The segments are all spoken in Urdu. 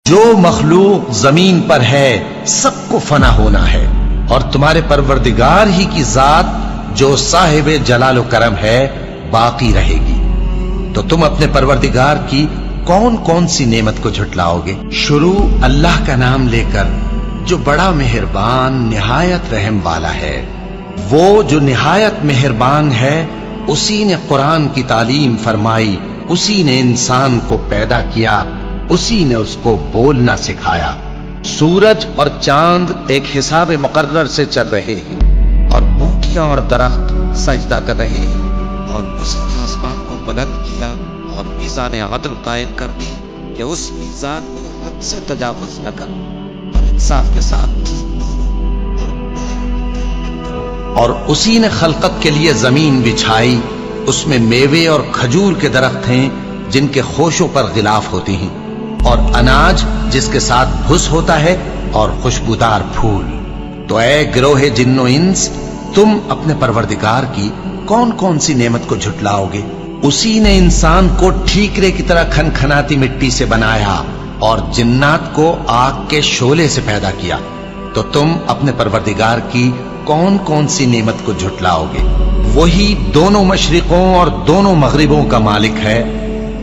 جو مخلوق زمین پر ہے سب کو فنا ہونا ہے، اور تمہارے پروردگار ہی کی ذات جو صاحب جلال و کرم ہے باقی رہے گی۔ تو تم اپنے پروردگار کی کون کون سی نعمت کو جھٹلاؤ گے؟ شروع اللہ کا نام لے کر جو بڑا مہربان نہایت رحم والا ہے۔ وہ جو نہایت مہربان ہے، اسی نے قرآن کی تعلیم فرمائی، اسی نے انسان کو پیدا کیا، اسی نے اس کو بولنا سکھایا۔ سورج اور چاند ایک حساب مقرر سے چل رہے ہیں، اور بوٹیاں اور درخت سجدہ کر رہے ہیں، اور اس نے آسمان کو بلند کیا اور میزان عدل قائم کر دی کہ اس میزان کو حد سے تجاوز نہ کر، اور انصاف کے ساتھ۔ اور اسی نے خلقت کے لیے زمین بچھائی، اس میں میوے اور کھجور کے درخت ہیں جن کے خوشوں پر غلاف ہوتی ہیں، اور اناج جس کے ساتھ بھس ہوتا ہے، اور خوشبودار پھول۔ تو اے گروہ جن و انس، تم اپنے پروردگار کی کون کون سی نعمت کو جھٹلاؤ گے؟ اسی نے انسان کو ٹھیکرے کی طرح کھنکھناتی مٹی سے بنایا، اور جنات کو آگ کے شعلے سے پیدا کیا۔ تو تم اپنے پروردگار کی کون کون سی نعمت کو جھٹلاؤ گے؟ وہی دونوں مشرقوں اور دونوں مغربوں کا مالک ہے،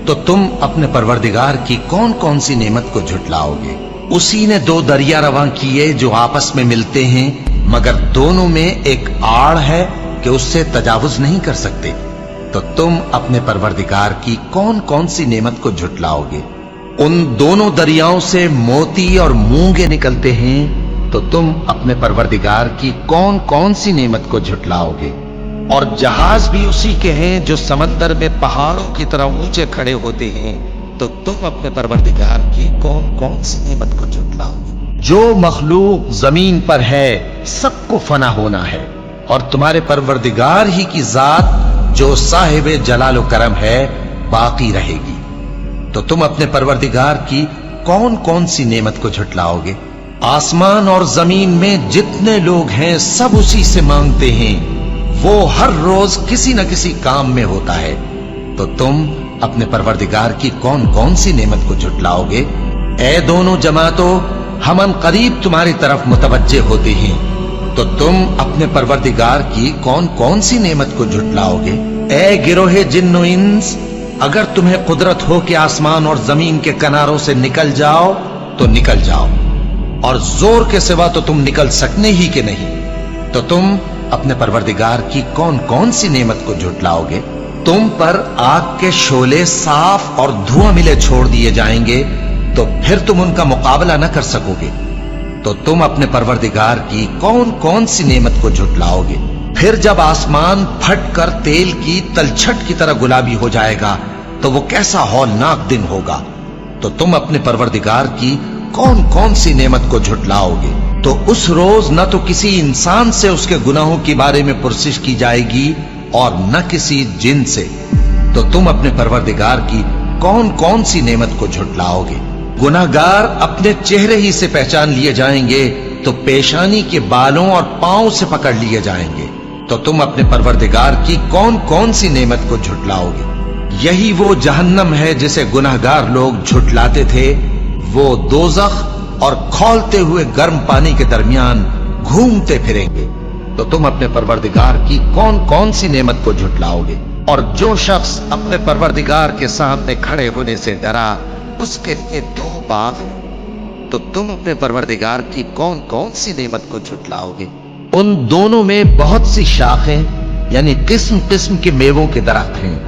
تو تم اپنے پروردگار کی کون کون سی نعمت کو جھٹلاؤ گے؟ اسی نے دو دریا رواں کیے جو آپس میں ملتے ہیں، مگر دونوں میں ایک آڑ ہے کہ اس سے تجاوز نہیں کر سکتے۔ تو تم اپنے پروردگار کی کون کون سی نعمت کو جھٹلاؤ گے؟ ان دونوں دریاؤں سے موتی اور مونگے نکلتے ہیں، تو تم اپنے پروردگار کی کون کون سی نعمت کو جھٹلاؤ گے؟ اور جہاز بھی اسی کے ہیں جو سمندر میں پہاڑوں کی طرح اونچے کھڑے ہوتے ہیں، تو تم اپنے پروردگار کی کون کون سی نعمت کو جھٹلاؤ گے؟ جو مخلوق زمین پر ہے سب کو فنا ہونا ہے، اور تمہارے پروردگار ہی کی ذات جو صاحب جلال و کرم ہے باقی رہے گی۔ تو تم اپنے پروردگار کی کون کون سی نعمت کو جھٹلاؤ گے؟ آسمان اور زمین میں جتنے لوگ ہیں سب اسی سے مانگتے ہیں، وہ ہر روز کسی نہ کسی کام میں ہوتا ہے۔ تو تم اپنے پروردگار کی کون کون سی نعمت کو جھٹلاؤ گے؟ اے دونوں جماعتوں، ہم ان قریب تمہاری طرف متوجہ ہوتے ہیں، تو تم اپنے پروردگار کی کون کون سی نعمت کو جھٹلاؤ گے؟ اے گروہ جن و انس، اگر تمہیں قدرت ہو کہ آسمان اور زمین کے کناروں سے نکل جاؤ تو نکل جاؤ، اور زور کے سوا تو تم نکل سکنے ہی کہ نہیں، تو تم اپنے پروردگار کی کون کون سی نعمت کو جھٹلاؤ گے؟ تم پر آگ کے شعلے صاف اور دھواں ملے چھوڑ دیے جائیں گے، تو پھر تم ان کا مقابلہ نہ کر سکو گے۔ تو تم اپنے پروردگار کی کون کون سی نعمت کو جھٹلاؤ گے؟ پھر جب آسمان پھٹ کر تیل کی تلچھٹ کی طرح گلابی ہو جائے گا تو وہ کیسا ہولناک دن ہوگا۔ تو تم اپنے پروردگار کی کون کون سی نعمت کو جھٹلاؤ گے؟ تو اس روز نہ تو کسی انسان سے اس کے گناہوں کے بارے میں پرسش کی جائے گی اور نہ کسی جن سے۔ تو تم اپنے پروردگار کی کون کون سی نعمت کو جھٹلاؤ گے؟ گناہگار اپنے چہرے ہی سے پہچان لیے جائیں گے، تو پیشانی کے بالوں اور پاؤں سے پکڑ لیے جائیں گے۔ تو تم اپنے پروردگار کی کون کون سی نعمت کو جھٹلاؤ گے؟ یہی وہ جہنم ہے جسے گناہگار لوگ جھٹلاتے تھے، وہ دوزخ اور کھولتے ہوئے گرم پانی کے درمیان گھومتے پھریں گے۔ تو تم اپنے پروردگار کی کون کون سی نعمت کو جھٹلاؤ گے؟ اور جو شخص اپنے پروردگار کے سامنے کھڑے ہونے سے ڈرا، اس کے لیے دو باغ ہیں۔ تو تم اپنے پروردگار کی کون کون سی نعمت کو جھٹلاؤ گے؟ ان دونوں میں بہت سی شاخیں یعنی قسم قسم کے میووں کے درخت ہیں۔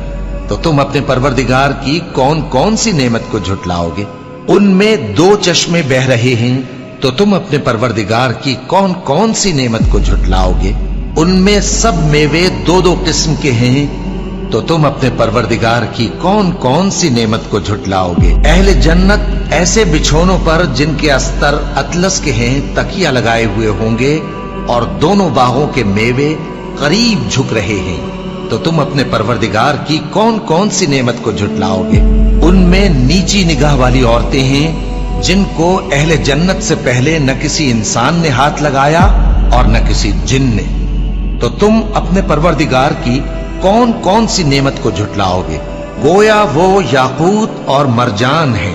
تو تم اپنے پروردگار کی کون کون سی نعمت کو جھٹلاؤ گے؟ ان میں دو چشمے بہ رہے ہیں۔ تو تم اپنے پروردگار کی کون کون سی نعمت کو جھٹلاؤ گے؟ ان میں سب میوے دو دو قسم کے ہیں۔ تو تم اپنے پروردگار کی کون کون سی نعمت کو جھٹلاؤ گے؟ اہل جنت ایسے بچھونوں پر جن کے استر اطلس کے ہیں تکیہ لگائے ہوئے ہوں گے، اور دونوں باغوں کے میوے قریب جھک رہے ہیں۔ تو تم اپنے پروردگار کی کون کون سی نعمت کو جھٹلاؤ گے؟ ان میں نیچی نگاہ والی عورتیں ہیں جن کو اہل جنت سے پہلے نہ کسی انسان نے ہاتھ لگایا اور نہ کسی جن نے۔ تو تم اپنے پروردگار کی کون کون سی نعمت کو جھٹلاؤ گے؟ گویا وہ یاقوت اور مرجان ہیں،